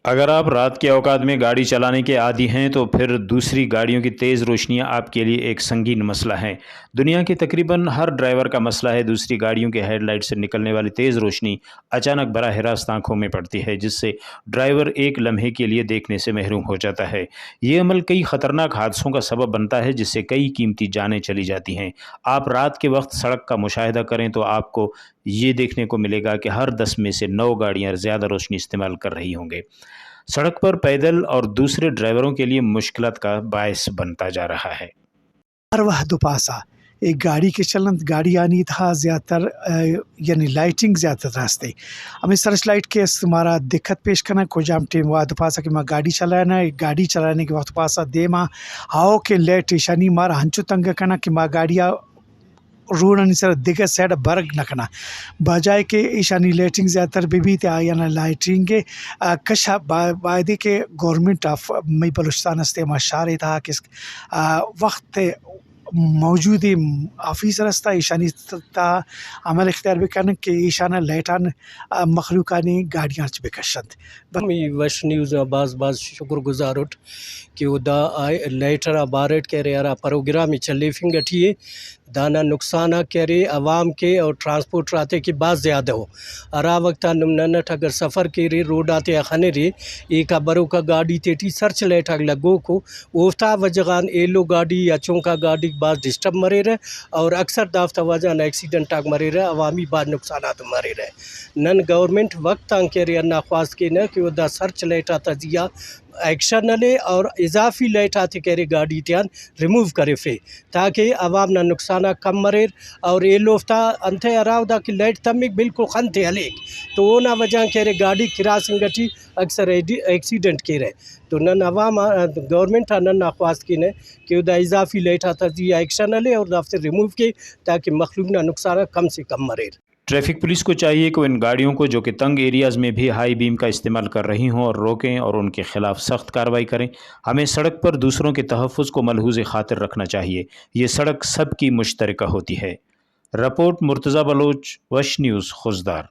اگر آپ رات کے اوقات میں گاڑی چلانے کے عادی ہیں تو پھر دوسری گاڑیوں کی تیز روشنیاں آپ کے لیے ایک سنگین مسئلہ ہیں۔ دنیا کے تقریباً ہر ڈرائیور کا مسئلہ ہے دوسری گاڑیوں کے ہیڈ لائٹ سے نکلنے والی تیز روشنی اچانک براہ راست آنکھوں میں پڑتی ہے، جس سے ڈرائیور ایک لمحے کے لیے دیکھنے سے محروم ہو جاتا ہے۔ یہ عمل کئی خطرناک حادثوں کا سبب بنتا ہے، جس سے کئی قیمتی جانیں چلی جاتی ہیں۔ آپ رات کے وقت سڑک کا مشاہدہ کریں تو آپ کو یہ دیکھنے کو ملے گا کہ ہر 10 میں سے 9 گاڑیاں زیادہ روشنی استعمال کر رہی ہوں گے۔ سڑک پر پیدل اور دوسرے ڈرائیوروں کے لیے مشکلات کا باعث بنتا جا رہا ہے۔ ہر وقت پاسا ایک گاڑی کے چلن گاڑی آنی تھا زیادہ تر یعنی لائٹنگ زیادہ تر راستے ہمیں سرچ لائٹ کے ہمارا دقت پیش کرنا کو جام ٹیم واد پاسا کہ میں گاڑی چلانا ہے، گاڑی چلانے کے وقت پاسا دے ماں ہاؤ کے لیٹ شانی مارا ہنچو تنگ کرنا کہ ماں گاڑیاں روڈ سر دیگر سائڈ برگ نکنا بجائے کہ ایشانی لائٹنگ زیادہ تر بھی تھا یا لائٹنگ کشا بائدے کے گورنمنٹ آف مئی بلوچستان استے مشارے تھا کہ وقت موجود آفیسر استا ایشانی تا عمل اختیار بکن کہ ایشانہ لائٹان مخلوقانی گاڑیاں چ بکشند می وش نیوز باز شکر گزار اٹھ کہ وہ دا لیٹر بارٹ کہہ رہے ارا پروگرام چلے فنگٹیے دانا نقصانہ کہہ رہے عوام کے اور ٹرانسپورٹ راتے کے بعد زیادہ ہو ارا وقتا نمنٹ اگر سفر کے رے روڈ آتے خنے رے ایک برو کا گاڑی تیٹی سرچ لائٹ اگ لگو کو اوفتا وجغان ایلو گاڑی یا چونکا گاڑی بعض ڈسٹرب مرے رہے اور اکثر دافتا وجہ ایکسیڈنٹ آگ مرے رہے عوامی بعض نقصانات مرے رہے نن گورنمنٹ وقت آن کہہ رہے انا خواست کے نہ کہ وہ دا سرچ لائٹا تجزیہ ایکشن نہ لے اور اضافی لائٹ آتے کہہ رہے گاڑی تیان ریموو کرے فے تاکہ عوام نہ نقصانہ کم مریر اور یہ لوفتا انتھے اراؤ دا کہ لائٹ تمک بالکل خنتے ہلیک تو اونا وجہ کہہ رہے گاڑی کراسنگ گٹی اکثر ایکسیڈنٹ کے رہے تو نن عوام گورنمنٹ نن خواست کی نے کہ دا اضافی لائٹ آتا تجزیہ ایکشن نہ لے اور دافتے ریموو کے تاکہ مخلوق نہ نقصانہ کم سے کم مریر۔ ٹریفک پولیس کو چاہیے کہ ان گاڑیوں کو جو کہ تنگ ایریاز میں بھی ہائی بیم کا استعمال کر رہی ہوں اور روکیں اور ان کے خلاف سخت کارروائی کریں۔ ہمیں سڑک پر دوسروں کے تحفظ کو ملحوظ خاطر رکھنا چاہیے، یہ سڑک سب کی مشترکہ ہوتی ہے۔ رپورٹ مرتضیٰ بلوچ، وش نیوز، خوزدار۔